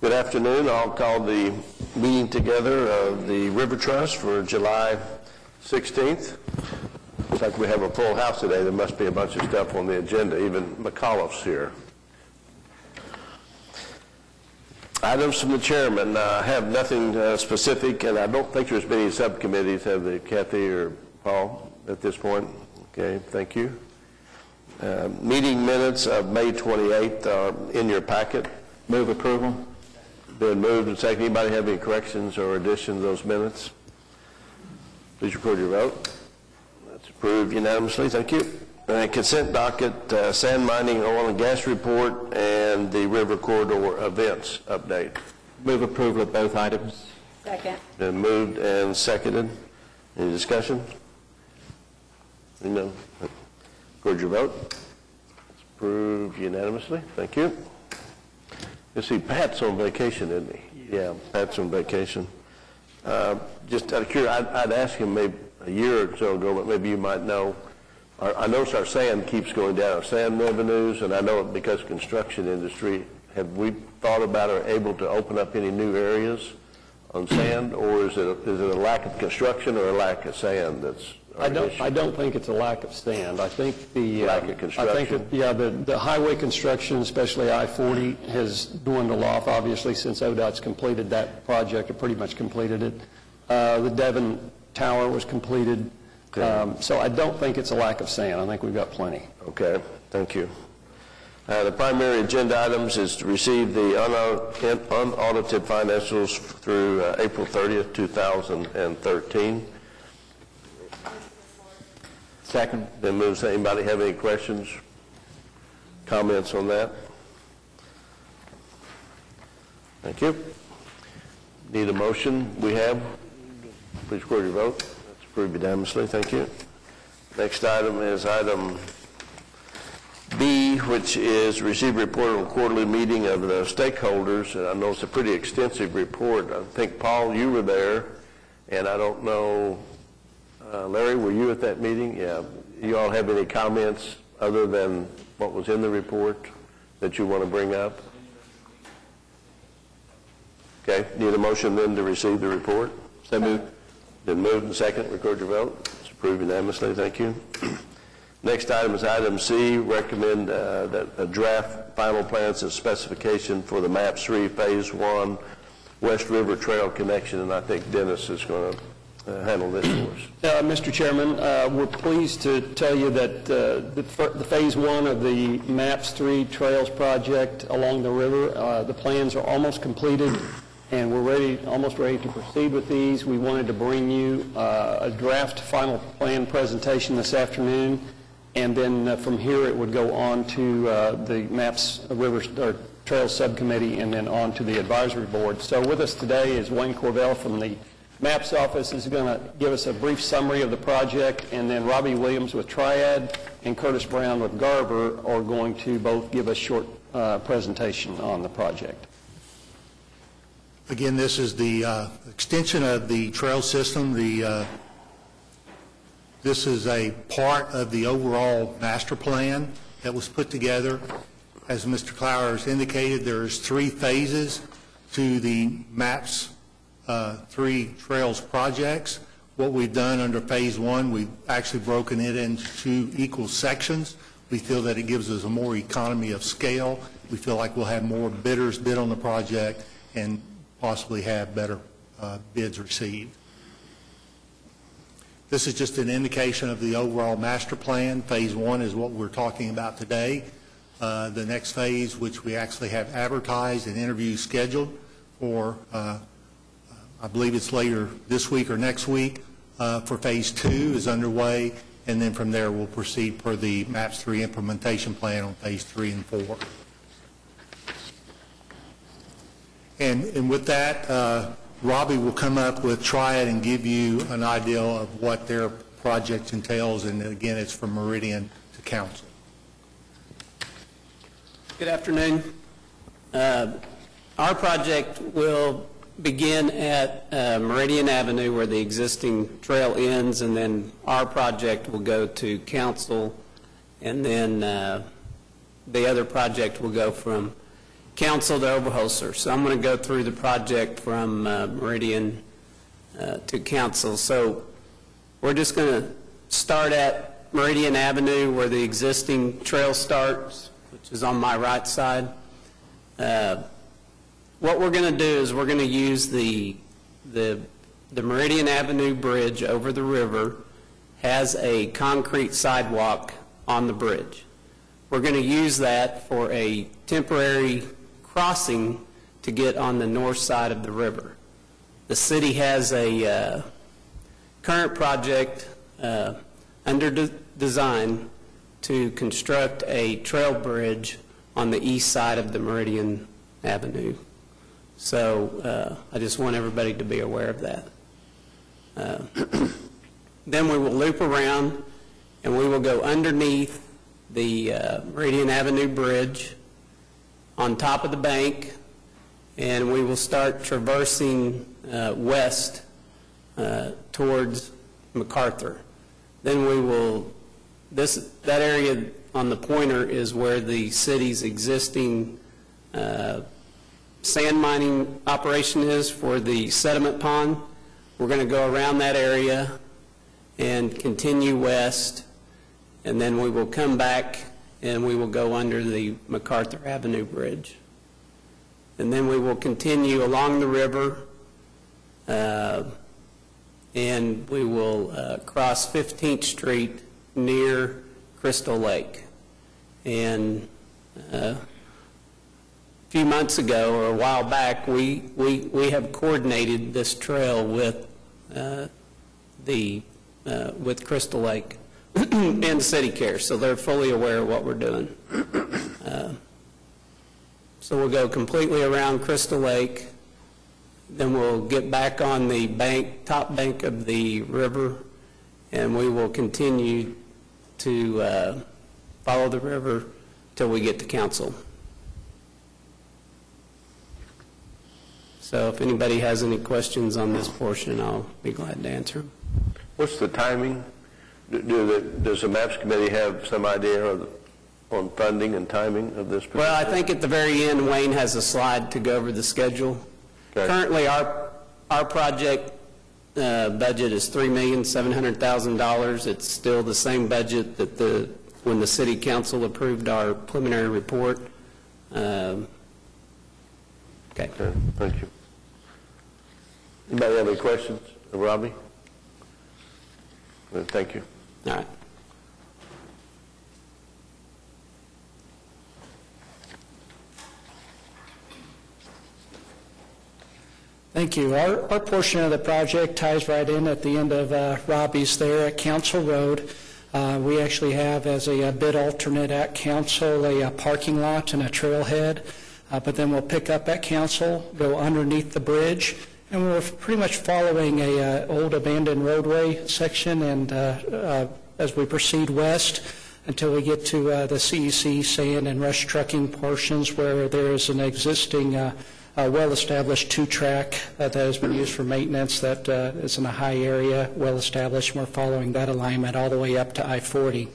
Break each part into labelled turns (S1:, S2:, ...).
S1: Good afternoon. I'll call the meeting together of the River Trust for July 16th. Looks like we have a full house today. There must be a bunch of stuff on the agenda. Even McAuliffe's here. Items from the chairman. I have nothing specific, and I don't think there's many subcommittees, have they, Kathy or Paul, at this point? Okay, thank you. Meeting minutes of May 28th are in your packet.
S2: Move approval.
S1: Been moved and seconded. Anybody have any corrections or additions to those minutes? Please record your vote. That's approved unanimously. Thank you. Consent docket, sand mining, oil and gas report, and the river corridor events update.
S2: Move approval of both items.
S3: Second.
S1: Been moved and seconded. Any discussion? No. Record your vote. It's approved unanimously. Thank you. You see, Pat's on vacation, isn't he? Yeah, Pat's on vacation. Just out of curiosity, I'd asked him maybe a year or so ago, but maybe you might know. I notice our sand keeps going down, our sand revenues, and I know it because construction industry. Have we thought about or able to open up any new areas on sand, or is it a lack of construction or a lack of sand that's?
S4: I don't think it's a lack of sand. I think the
S1: lack of construction.
S4: I think that, the highway construction, especially I-40, has dwindled off. Obviously, since ODOT's completed that project, or pretty much completed it. The Devon Tower was completed. Okay. So I don't think it's a lack of sand. I think we've got plenty.
S1: Okay, thank you. The primary agenda items is to receive the unaudited financials through April 30th, 2013.
S2: Second.
S1: Then moves. Anybody have any questions, comments on that? Thank you. Need a motion? We have. Please record your vote. That's approved unanimously. Thank you. Next item is item B, which is receive report on quarterly meeting of the stakeholders. And I know it's a pretty extensive report. I think, Paul, you were there, and I don't know, Larry, were you at that meeting? Yeah. You all have any comments other than what was in the report that you want to bring up? Okay. Need a motion then to receive the report? So moved. Then moved and second. Record your vote. It's approved unanimously. Thank you. Next item is item C. Recommend that a draft final plans and specification for the MAPS 3 Phase 1 West River Trail connection, and I think Dennis is going to handle this for us.
S4: Mr. Chairman, we're pleased to tell you that the Phase 1 of the MAPS 3 Trails project along the river, the plans are almost completed, and we're almost ready to proceed with these. We wanted to bring you a draft final plan presentation this afternoon, and then from here it would go on to the MAPS Trails Subcommittee and then on to the Advisory Board. So with us today is Wayne Corvell from the MAPS office is going to give us a brief summary of the project, and then Robbie Williams with Triad and Curtis Brown with Garver are going to both give a short presentation on the project.
S5: Again, this is the extension of the trail system. This is a part of the overall master plan that was put together. As Mr. Clowers indicated, there's 3 phases to the MAPS 3 trails projects. What we've done under Phase 1, we've actually broken it into 2 equal sections. We feel that it gives us a more economy of scale. We feel like we'll have more bidders bid on the project and possibly have better bids received. This is just an indication of the overall master plan. Phase 1 is what we're talking about today. The next phase, which we actually have advertised and interviews scheduled for, I believe it's later this week or next week, for Phase 2 is underway, and then from there we'll proceed per the MAPS 3 implementation plan on Phase 3 and 4. And with that, Robbie will come up with Triad and give you an idea of what their project entails, and again, it's from Meridian to Council.
S6: Good afternoon. Our project will begin at Meridian Avenue where the existing trail ends, and then our project will go to Council, and then the other project will go from council to Oberholzer. So I'm going to go through the project from Meridian to council. So we're just going to start at Meridian Avenue where the existing trail starts, which is on my right side. What we're going to do is we're going to use the Meridian Avenue bridge over the river has a concrete sidewalk on the bridge. We're going to use that for a temporary crossing to get on the north side of the river. The city has a current project under design to construct a trail bridge on the east side of the Meridian Avenue. So I just want everybody to be aware of that. Then we will loop around and we will go underneath the Meridian Avenue Bridge on top of the bank, and we will start traversing west towards MacArthur. Then we will, that area on the pointer is where the city's existing sand mining operation is for the sediment pond. We're going to go around that area and continue west, and then we will come back and we will go under the MacArthur Avenue Bridge. And then we will continue along the river, and we will cross 15th Street near Crystal Lake. And a few months ago, or a while back, we have coordinated this trail with with Crystal Lake and City Care, so they're fully aware of what we're doing. So we'll go completely around Crystal Lake, then we'll get back on the top bank of the river, and we will continue to follow the river till we get to council. So if anybody has any questions on this portion, I'll be glad to answer them.
S1: What's the timing? Does the MAPS committee have some idea on funding and timing of this?
S6: Well, I think at the very end, Wayne has a slide to go over the schedule. Okay. Currently, our project budget is $3,700,000. It's still the same budget that when the city council approved our preliminary report. Okay.
S1: Thank you. Anybody have any questions of Robbie? Thank you.
S6: All right.
S3: Thank you. Our portion of the project ties right in at the end of Robbie's there at Council Road. We actually have as a bid alternate at Council a parking lot and a trailhead, but then we'll pick up at Council, go underneath the bridge, and we're pretty much following a old abandoned roadway section, and as we proceed west until we get to the CEC sand and rush trucking portions where there is an existing well-established two-track that has been used for maintenance that is in a high area, well-established, and we're following that alignment all the way up to I-40.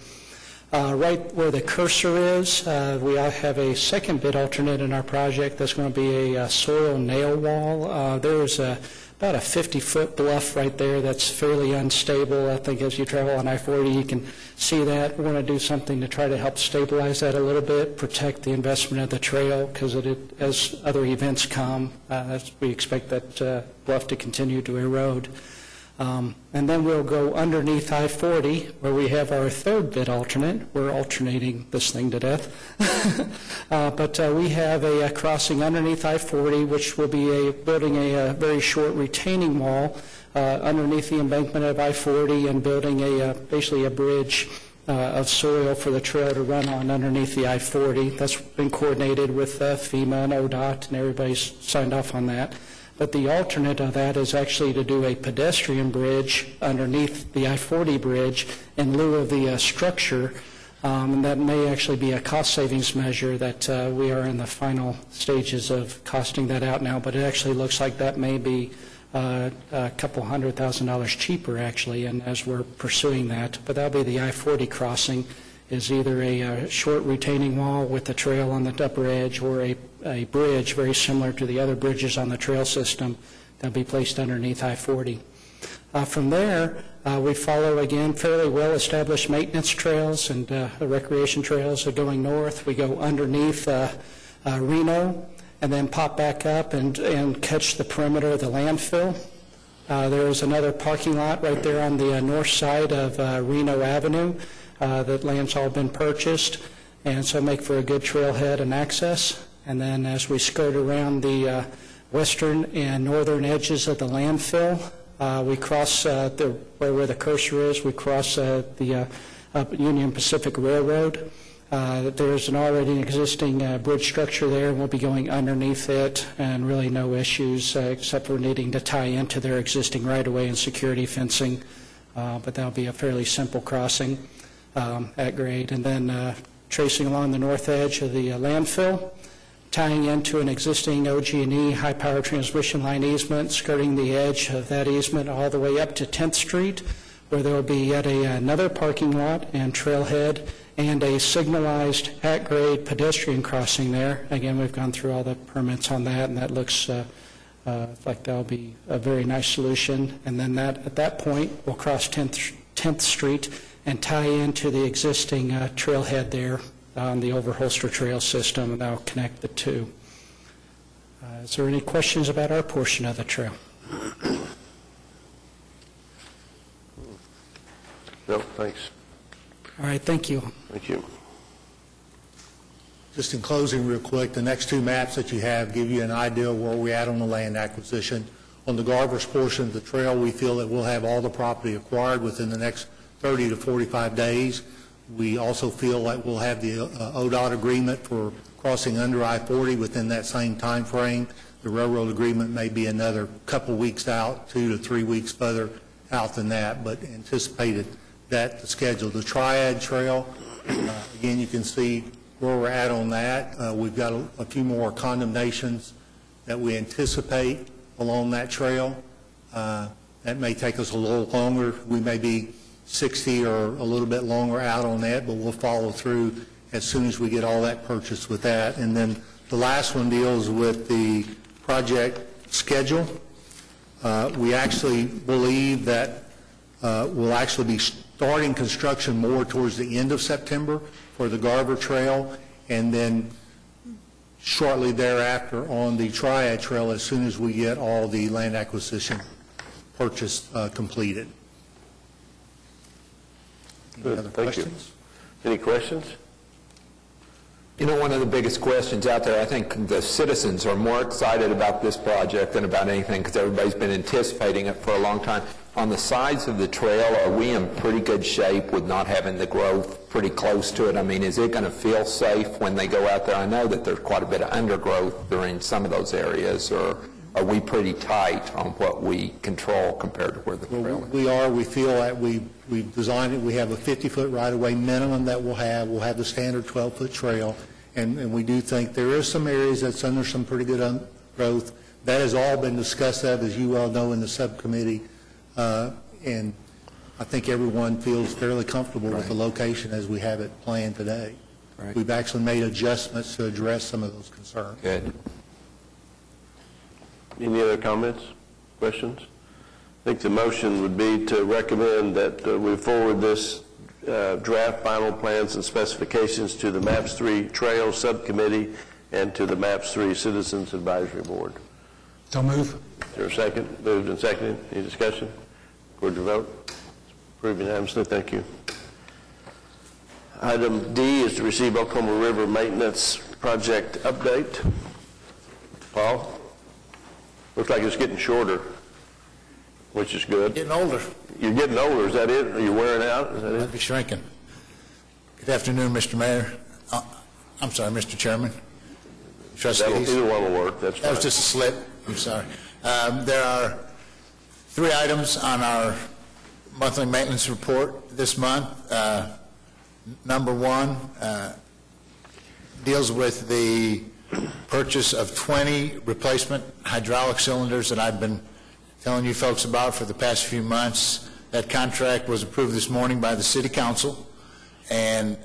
S3: Right where the cursor is, we have a second bid alternate in our project that's going to be a soil nail wall. There's about a 50-foot bluff right there that's fairly unstable. I think as you travel on I-40 you can see that. We're going to do something to try to help stabilize that a little bit, protect the investment of the trail, because as other events come, we expect that bluff to continue to erode. And then we'll go underneath I-40 where we have our third bid alternate. We're alternating this thing to death. But we have a crossing underneath I-40, which will be building a very short retaining wall underneath the embankment of I-40 and building basically a bridge of soil for the trail to run on underneath the I-40. That's been coordinated with FEMA and ODOT, and everybody's signed off on that. But the alternate of that is actually to do a pedestrian bridge underneath the I-40 bridge in lieu of the structure. And that may actually be a cost savings measure that we are in the final stages of costing that out now, but it actually looks like that may be a couple $100,000 cheaper actually, and as we're pursuing that. But that'll be the I-40 crossing. is either a short retaining wall with a trail on the upper edge or a bridge very similar to the other bridges on the trail system that'll be placed underneath I-40. From there, we follow, again, fairly well-established maintenance trails and recreation trails are going north. We go underneath Reno and then pop back up and catch the perimeter of the landfill. There's another parking lot right there on the north side of Reno Avenue. That land's all been purchased, and so make for a good trailhead and access. And then as we skirt around the western and northern edges of the landfill, we cross where the cursor is, we cross the Union Pacific Railroad. There's an already existing bridge structure there, and we'll be going underneath it, and really no issues except for needing to tie into their existing right-of-way and security fencing, but that'll be a fairly simple crossing at grade. And then tracing along the north edge of the landfill, tying into an existing OG&E high-power transmission line easement, skirting the edge of that easement all the way up to 10th Street, where there will be yet another parking lot and trailhead and a signalized at-grade pedestrian crossing there. Again, we've gone through all the permits on that, and that looks like that'll be a very nice solution. And then at that point, we'll cross 10th Street and tie into the existing trailhead there on the Overholster Trail system, and that'll connect the two. Is there any questions about our portion of the trail?
S1: No, thanks.
S3: All right, thank you.
S1: Thank you.
S5: Just in closing real quick, the next two maps that you have give you an idea of where we're at on the land acquisition. On the Garver's portion of the trail, we feel that we'll have all the property acquired within the next 30 to 45 days. We also feel like we'll have the ODOT agreement for crossing under I-40 within that same time frame. The railroad agreement may be another couple weeks out, 2 to 3 weeks further out than that, but anticipated that the schedule. The Triad Trail, again, you can see where we're at on that. We've got a few more condemnations that we anticipate along that trail. That may take us a little longer. We may be 60 or a little bit longer out on that, but we'll follow through as soon as we get all that purchased with that. And then the last one deals with the project schedule. We actually believe that we'll actually be starting construction more towards the end of September for the Garver Trail, and then shortly thereafter on the Triad Trail as soon as we get all the land acquisition purchase completed. Any other questions?
S1: Any questions?
S7: You know, one of the biggest questions out there, I think the citizens are more excited about this project than about anything because everybody's been anticipating it for a long time. On the sides of the trail, are we in pretty good shape with not having the growth pretty close to it? I mean, is it going to feel safe when they go out there? I know that there's quite a bit of undergrowth during some of those areas, or are we pretty tight on what we control compared to where the trail is?
S5: We are. We feel that we've designed it. We have a 50-foot right-of-way minimum that we'll have. We'll have the standard 12-foot trail, and we do think there is some areas that's under some pretty good growth. That has all been discussed, as you well know, in the subcommittee, and I think everyone feels fairly comfortable with the location as we have it planned today.
S7: Right.
S5: We've actually made adjustments to address some of those concerns.
S7: Good.
S1: Any other comments, questions? I think the motion would be to recommend that we forward this draft final plans and specifications to the MAPS 3 Trails Subcommittee and to the MAPS 3 Citizens Advisory Board.
S8: So move.
S1: Is there a second? Moved and seconded. Any discussion? Record your vote. Approved unanimously. Thank you. Item D is to receive Oklahoma River Maintenance Project update. Paul? Looks like it's getting shorter, which is good.
S8: Getting older.
S1: You're getting older, is that it? Are you wearing out? Is that
S8: I'll
S1: it?
S8: be shrinking. Good afternoon, Mr. Mayor. I'm sorry, Mr. Chairman. Trustees.
S1: Either one will work, that's
S8: That
S1: fine.
S8: was just a slip. I'm sorry. There are 3 items on our monthly maintenance report this month. Number 1 deals with the purchase of 20 replacement hydraulic cylinders that I've been telling you folks about for the past few months. That contract was approved this morning by the City Council, And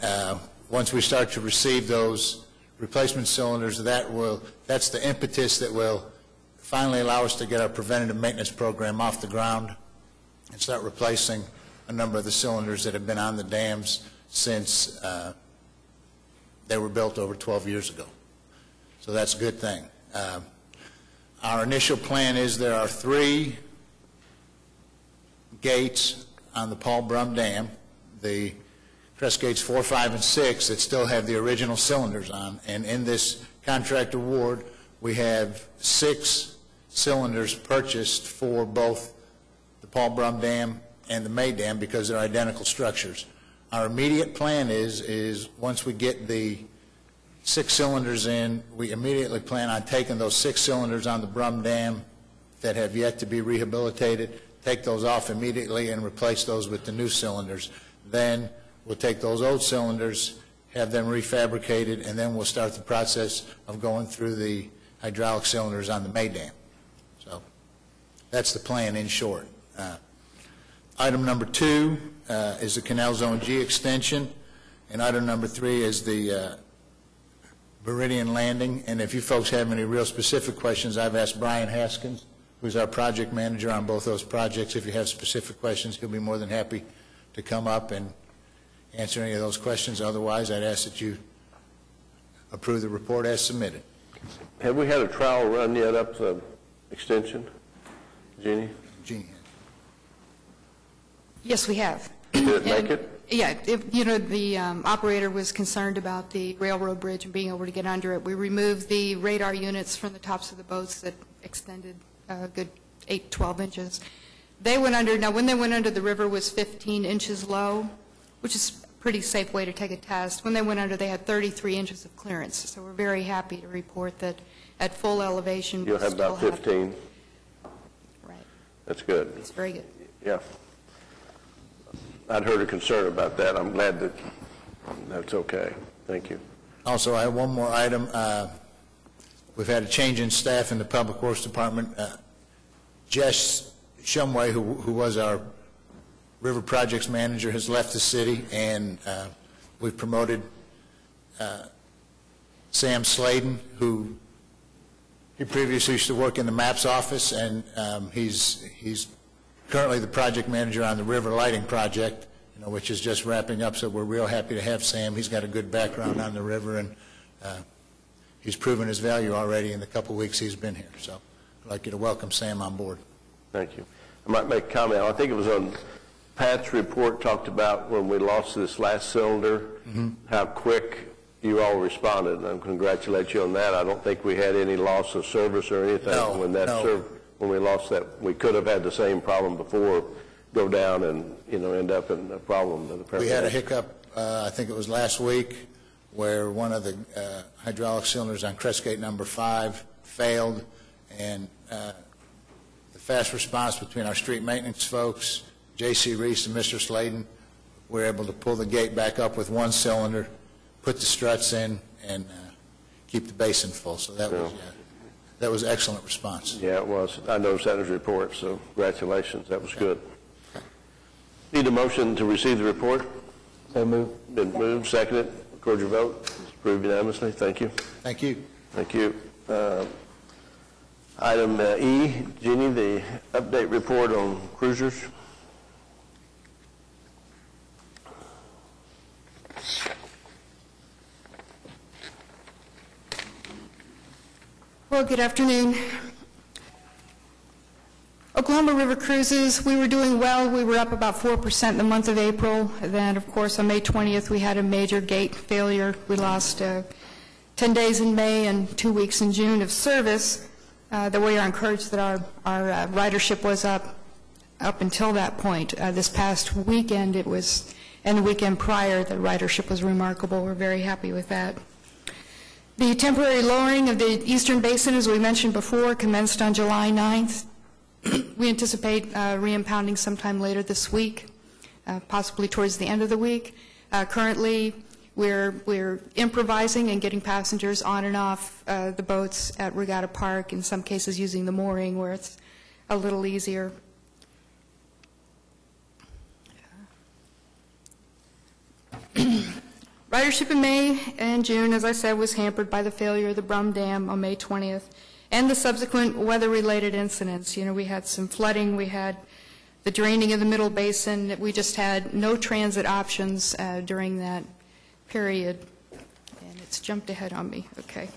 S8: once we start to receive those replacement cylinders, that's the impetus that will finally allow us to get our preventative maintenance program off the ground and start replacing a number of the cylinders that have been on the dams since they were built over 12 years ago. So that's a good thing. Our initial plan is there are 3 gates on the Paul Brum Dam, the Crest Gates 4, 5, and 6 that still have the original cylinders on. And in this contract award, we have 6 cylinders purchased for both the Paul Brum Dam and the May Dam because they're identical structures. Our immediate plan is once we get the 6 cylinders in, we immediately plan on taking those 6 cylinders on the Brum Dam that have yet to be rehabilitated, take those off immediately and replace those with the new cylinders. Then we'll take those old cylinders, have them refabricated, and then we'll start the process of going through the hydraulic cylinders on the May Dam. So that's the plan in short. Item number 2 is the Canal Zone G extension, and item number 3 is the Meridian Landing. And if you folks have any real specific questions, I've asked Brian Haskins, who's our project manager on both those projects. If you have specific questions, he'll be more than happy to come up and answer any of those questions. Otherwise, I'd ask that you approve the report as submitted.
S1: Have we had a trial run yet up the extension, Jeannie?
S8: Jeannie.
S9: Yes, we have.
S1: Did it make it?
S9: Yeah, the operator was concerned about the railroad bridge and being able to get under it. We removed the radar units from the tops of the boats that extended a good 8, 12 inches. They went under, now when they went under, the river was 15 inches low, which is a pretty safe way to take a test. When they went under, they had 33 inches of clearance. So we're very happy to report that at full elevation,
S1: You'll have about 15.
S9: Right.
S1: That's good.
S9: It's very good.
S1: Yeah. I'd heard a concern about that. I'm glad that that's okay. Thank you.
S8: Also, I have one more item. We've had a change in staff in the Public Works Department. Jess Shumway, who was our River Projects Manager, has left the city, and we've promoted Sam Sladen, who he previously used to work in the MAPS office, and he's currently the project manager on the River Lighting Project, which is just wrapping up, so we're real happy to have Sam. He's got a good background on the river, and he's proven his value already in the couple weeks he's been here. So I'd like you to welcome Sam on board.
S1: Thank you. I might make a comment. I think it was on Pat's report talked about when we lost this last cylinder, how quick you all responded, and I congratulate you on that. I don't think we had any loss of service or anything when we lost that. We could have had the same problem before, go down and end up in a problem.
S8: We had a hiccup, I think it was last week, where one of the hydraulic cylinders on Crestgate number 5 failed, and the fast response between our street maintenance folks, J.C. Reese and Mr. Sladen, were able to pull the gate back up with one cylinder, put the struts in, and keep the basin full. So that was excellent response.
S1: Yeah, it was. I noticed that in his report, so congratulations. That was good. Need a motion to receive the report?
S2: So moved.
S1: Been moved, seconded. Record your vote. It's approved unanimously. Thank you.
S8: Thank you.
S1: Thank you. Item E, Jeannie, the update report on cruisers.
S9: Well, good afternoon. Oklahoma River Cruises, we were doing well. We were up about 4% in the month of April. Then, of course, on May 20th, we had a major gate failure. We lost 10 days in May and 2 weeks in June of service. That we are encouraged that our ridership was up until that point. This past weekend, it was, and the weekend prior, the ridership was remarkable. We're very happy with that. The temporary lowering of the eastern basin, as we mentioned before, commenced on July 9th. We anticipate re-impounding sometime later this week, possibly towards the end of the week. Currently, we're improvising and getting passengers on and off the boats at Regatta Park, in some cases using the mooring where it's a little easier. Ridership in May and June, as I said, was hampered by the failure of the Brum Dam on May 20th and the subsequent weather-related incidents. You know, we had some flooding, we had the draining of the Middle Basin. We just had no transit options during that period. And it's jumped ahead on me. Okay.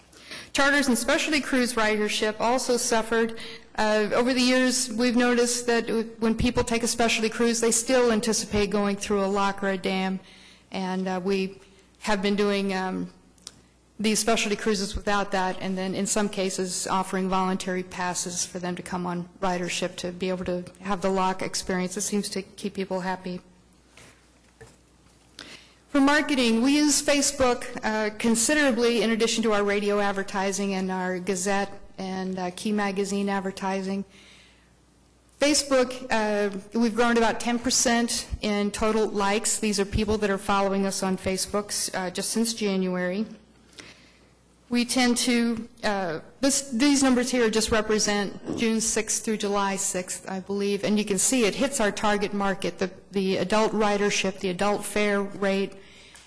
S9: Charters and specialty cruise ridership also suffered. Over the years, we've noticed that when people take a specialty cruise, they still anticipate going through a lock or a dam. And we have been doing these specialty cruises without that, and then in some cases offering voluntary passes for them to come on ridership to be able to have the lock experience. It seems to keep people happy. For marketing, we use Facebook considerably in addition to our radio advertising and our Gazette and Key Magazine advertising. Facebook, we've grown to about 10% in total likes. These are people that are following us on Facebook just since January. We tend to, these numbers here just represent June 6th through July 6th, I believe, and you can see it hits our target market. The adult ridership, the adult fare rate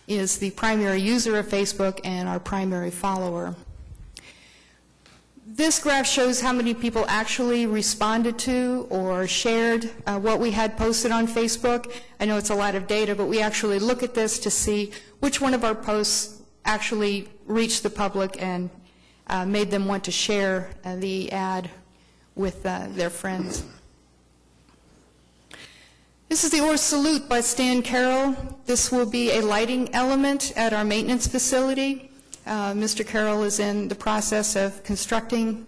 S9: is the primary user of Facebook and our primary follower. This graph shows how many people actually responded to or shared what we had posted on Facebook. I know it's a lot of data, but we actually look at this to see which one of our posts actually reached the public and made them want to share the ad with their friends. This is the Oar Salute by Stan Carroll. This will be a lighting element at our maintenance facility. Mr. Carroll is in the process of constructing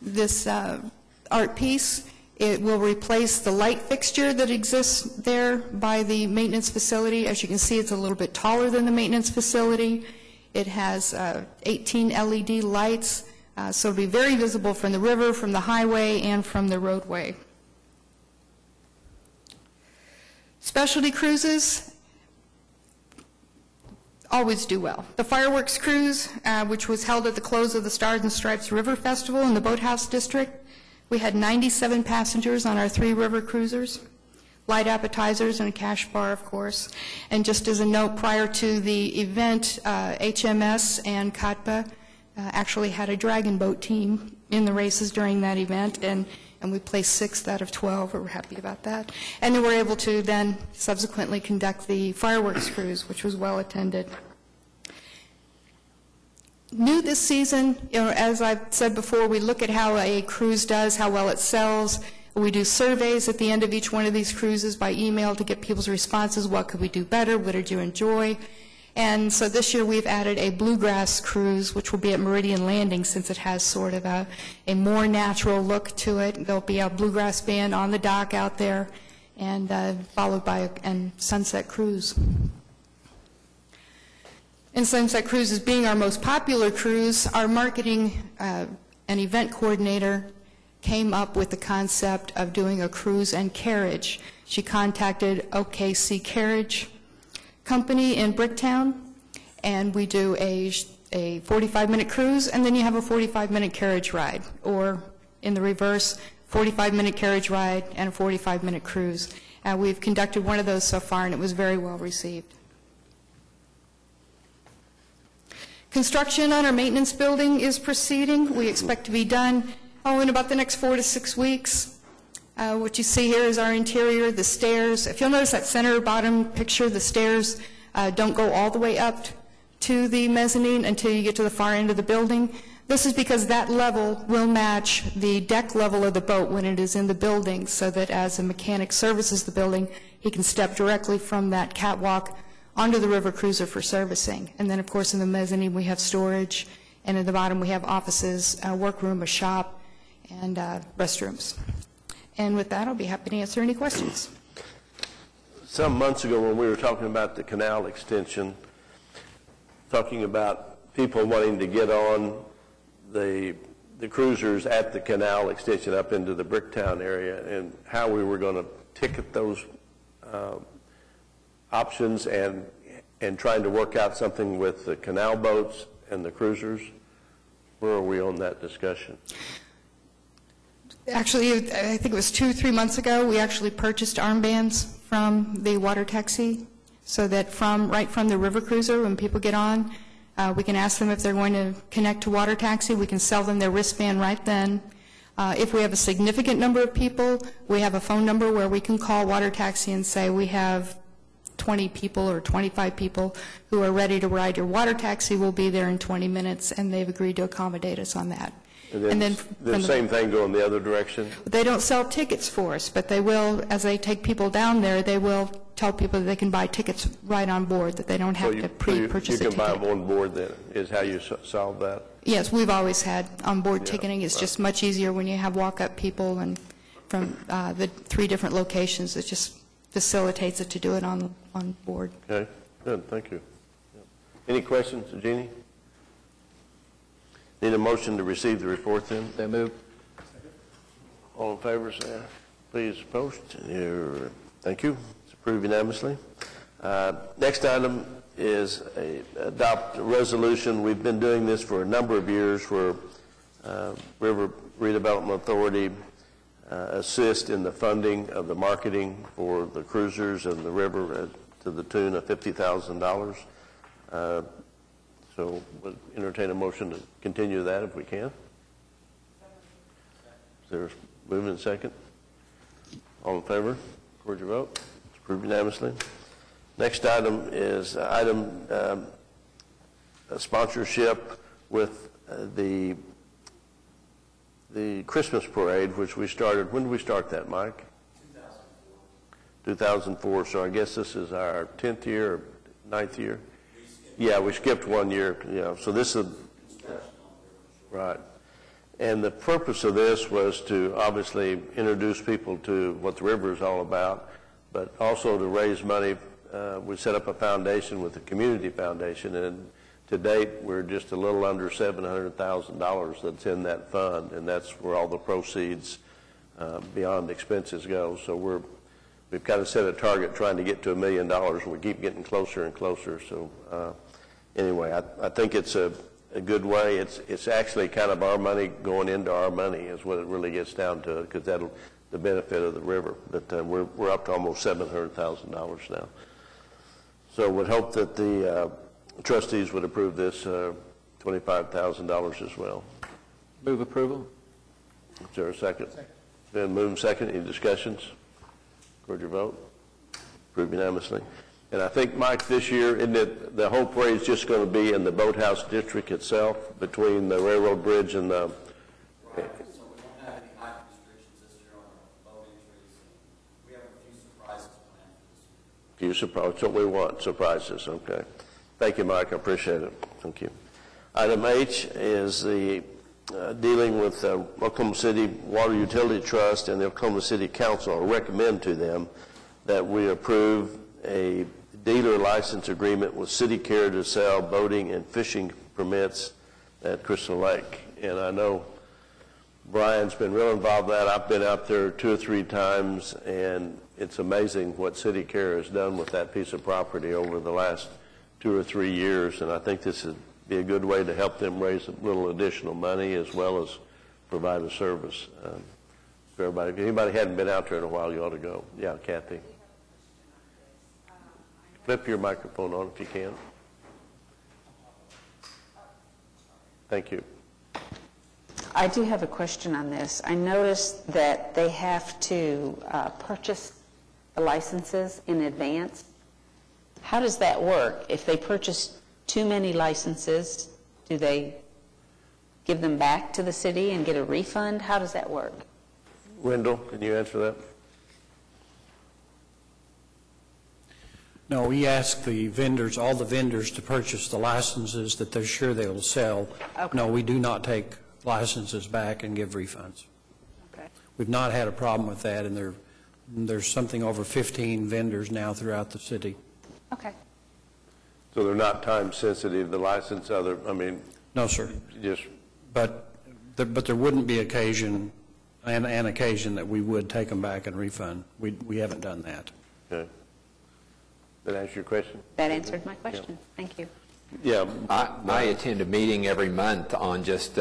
S9: this art piece. It will replace the light fixture that exists there by the maintenance facility. As you can see, it's a little bit taller than the maintenance facility. It has 18 LED lights, so it'll be very visible from the river, from the highway, and from the roadway. Specialty cruises always do well. The fireworks cruise, which was held at the close of the Stars and Stripes River Festival in the Boathouse District, we had 97 passengers on our 3 river cruisers, light appetizers and a cash bar, of course. And just as a note, prior to the event, HMS and Katpa actually had a dragon boat team in the races during that event, and we placed 6th out of 12. We're happy about that. And then we're able to then subsequently conduct the fireworks cruise, which was well attended. New this season, you know, as I've said before, we look at how a cruise does, how well it sells. We do surveys at the end of each one of these cruises by email to get people's responses. What could we do better? What did you enjoy? And so this year we've added a bluegrass cruise, which will be at Meridian Landing, since it has sort of a more natural look to it. There'll be a bluegrass band on the dock out there, and followed by a Sunset Cruise. And Sunset Cruise is being our most popular cruise. Our marketing and event coordinator came up with the concept of doing a cruise and carriage. She contacted OKC Carriage Company in Bricktown, and we do a 45-minute cruise, and then you have a 45-minute carriage ride, or in the reverse, 45-minute carriage ride and a 45-minute cruise. We've conducted one of those so far, and it was very well received. Construction on our maintenance building is proceeding. We expect to be done in about the next 4 to 6 weeks. What you see here is our interior, the stairs. If you'll notice that center bottom picture, the stairs don't go all the way up to the mezzanine until you get to the far end of the building. This is because that level will match the deck level of the boat when it is in the building, so that as a mechanic services the building, he can step directly from that catwalk onto the river cruiser for servicing. And then, of course, in the mezzanine we have storage, and at the bottom we have offices, a workroom, a shop, and restrooms. And with that, I'll be happy to answer any questions.
S1: Some months ago when we were talking about the canal extension, talking about people wanting to get on the cruisers at the canal extension up into the Bricktown area, and how we were going to ticket those options, and trying to work out something with the canal boats and the cruisers. Where are we on that discussion?
S9: Actually, I think it was 2 or 3 months ago, we actually purchased armbands from the water taxi so that right from the river cruiser, when people get on, we can ask them if they're going to connect to water taxi. We can sell them their wristband right then. If we have a significant number of people, we have a phone number where we can call water taxi and say we have 20 people or 25 people who are ready to ride your water taxi. Will be there in 20 minutes, and they've agreed to accommodate us on that.
S1: And then the same thing go in the other direction?
S9: They don't sell tickets for us, but they will, as they take people down there, they will tell people that they can buy tickets right on board, that they don't have to pre-purchase a ticket.
S1: You can buy them on board then, is how you solve that?
S9: Yes, we've always had on-board ticketing. It's just much easier when you have walk-up people and from the 3 different locations. It just facilitates it to do it on board.
S1: Okay, good, thank you. Any questions, Jeannie? Need a motion to receive the report then?
S2: So moved.
S1: All in favor, say aye. Please post. Thank you. It's approved unanimously. Next item is adopt a resolution. We've been doing this for a number of years for River Redevelopment Authority assist in the funding of the marketing for the cruisers and the river to the tune of $50,000. So we'll entertain a motion to continue that if we can. Is there a movement second? All in favor? Record your vote. It's approved unanimously. Next item is sponsorship with the Christmas parade, which we started. When did we start that, Mike? 2004. So I guess this is our 10th year or 9th year. Yeah, we skipped 1 year. Yeah, so this is right. And the purpose of this was to obviously introduce people to what the river is all about, but also to raise money. We set up a foundation with the community foundation, and to date we're just a little under $700,000 that's in that fund, and that's where all the proceeds beyond expenses go. So we've kind of set a target trying to get to $1 million, and we keep getting closer and closer. So anyway, I think it's a good way. It's actually kind of our money going into our money is what it really gets down to, because that'll the benefit of the river. But we're up to almost $700,000 now. So would hope that the trustees would approve this $25,000 as well.
S2: Move approval.
S1: Is there a second? Been moved second. Any discussions? Record your vote. Approved unanimously. And I think, Mike, this year, isn't it, the whole parade's just going to be in the boathouse district itself between the railroad bridge and the...
S10: Right. So we don't have any height restrictions this year on our boat entries. We have a few surprises planned for this year.
S1: Few surprises. That's what we want, surprises. Okay. Thank you, Mike. I appreciate it. Thank you. Item H is the dealing with Oklahoma City Water Utility Trust and the Oklahoma City Council. I recommend to them that we approve a dealer license agreement with City Care to sell boating and fishing permits at Crystal Lake. And I know Brian's been real involved in that. I've been out there 2 or 3 times, and it's amazing what City Care has done with that piece of property over the last 2 or 3 years. And I think this would be a good way to help them raise a little additional money as well as provide a service for everybody. If anybody hadn't been out there in a while, you ought to go. Yeah, Kathy. Flip your microphone on if you can. Thank you.
S11: I do have a question on this. I noticed that they have to purchase the licenses in advance. How does that work? If they purchase too many licenses, do they give them back to the city and get a refund? How does that work?
S1: Wendell, can you answer that?
S3: No, we ask the vendors, all the vendors, to purchase the licenses that they're sure they will sell.
S11: Okay.
S3: No, we do not take licenses back and give refunds.
S11: Okay.
S3: We've not had a problem with that, and there's something over 15 vendors now throughout the city.
S11: Okay.
S1: So they're not time sensitive, the license,
S3: No, sir.
S1: Just.
S3: But there wouldn't be an occasion that we would take them back and refund. We haven't done that.
S1: Okay. That answer your question?
S11: That answered my question.
S1: Yeah.
S11: Thank you.
S1: Yeah.
S7: I attend a meeting every month on just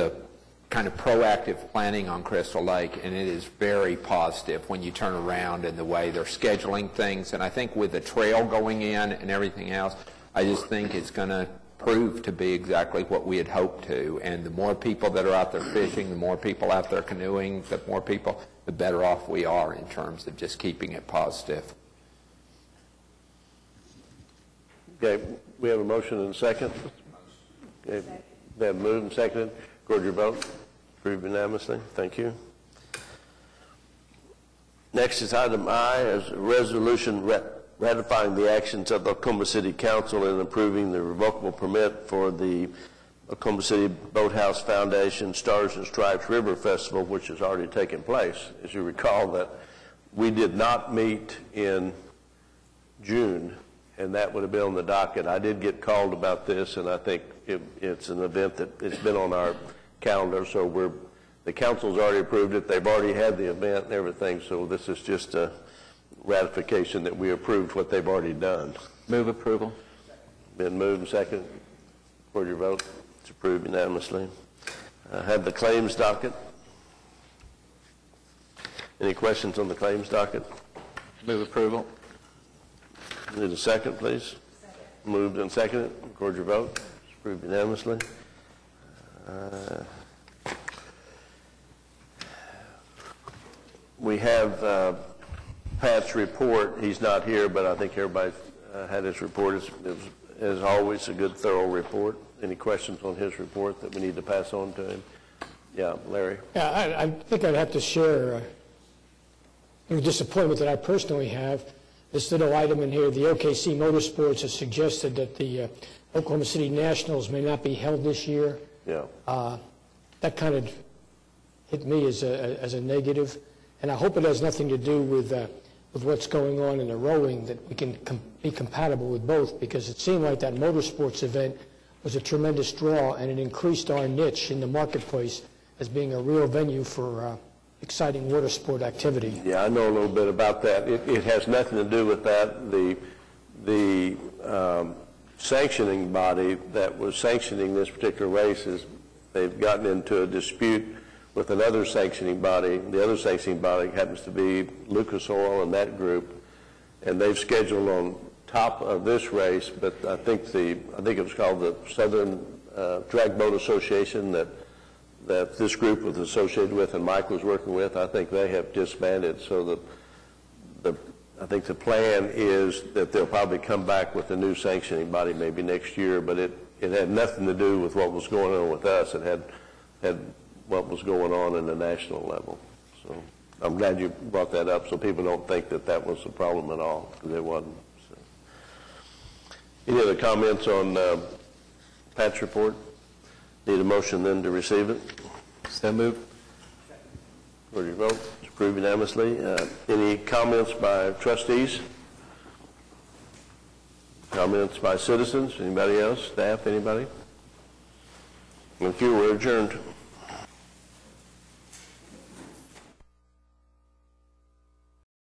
S7: kind of proactive planning on Crystal Lake, and it is very positive when you turn around and the way they're scheduling things. And I think with the trail going in and everything else, I just think it's going to prove to be exactly what we had hoped to. And the more people that are out there fishing, the more people out there canoeing, the more people, the better off we are in terms of just keeping it positive.
S1: Okay, we have a motion and a second. Okay, we have moved and seconded. Record your vote. Approved unanimously. Thank you. Next is item I, as a resolution ratifying the actions of the Oklahoma City Council in approving the revocable permit for the Oklahoma City Boathouse Foundation Stars and Stripes River Festival, which has already taken place. As you recall, that we did not meet in June, and that would have been on the docket. I did get called about this, and I think it's an event that it's been on our calendar, so the council's already approved it. They've already had the event and everything, so this is just a ratification that we approved what they've already done.
S2: Move approval.
S1: Been moved and seconded. Record your vote. It's approved unanimously. Have the claims docket. Any questions on the claims docket?
S2: Move approval.
S1: Need a second, please? Second. Moved and seconded. Record your vote. It's approved unanimously. We have Pat's report. He's not here, but I think everybody had his report. It was, as always, a good, thorough report. Any questions on his report that we need to pass on to him? Yeah, Larry.
S12: Yeah, I think I'd have to share a disappointment that I personally have. This little item in here, the OKC Motorsports has suggested that the Oklahoma City Nationals may not be held this year.
S1: Yeah.
S12: That kind of hit me as a negative, and I hope it has nothing to do with what's going on in the rowing, that we can be compatible with both, because it seemed like that motorsports event was a tremendous draw, and it increased our niche in the marketplace as being a real venue for exciting water sport activity.
S1: Yeah, I know a little bit about that. It has nothing to do with that. The sanctioning body that was sanctioning this particular race they've gotten into a dispute with another sanctioning body. The other sanctioning body happens to be Lucas Oil and that group, and they've scheduled on top of this race. But I think it was called the Southern Drag Boat Association that this group was associated with and Mike was working with. I think they have disbanded. So I think the plan is that they'll probably come back with a new sanctioning body maybe next year, but it had nothing to do with what was going on with us. It had what was going on in the national level. So I'm glad you brought that up so people don't think that was a problem at all, because it wasn't. So. Any other comments on Pat's report? Need a motion then to receive it?
S2: So moved.
S1: Record your vote. It's approved unanimously. Any comments by trustees? Comments by citizens? Anybody else? Staff? Anybody? If you were adjourned.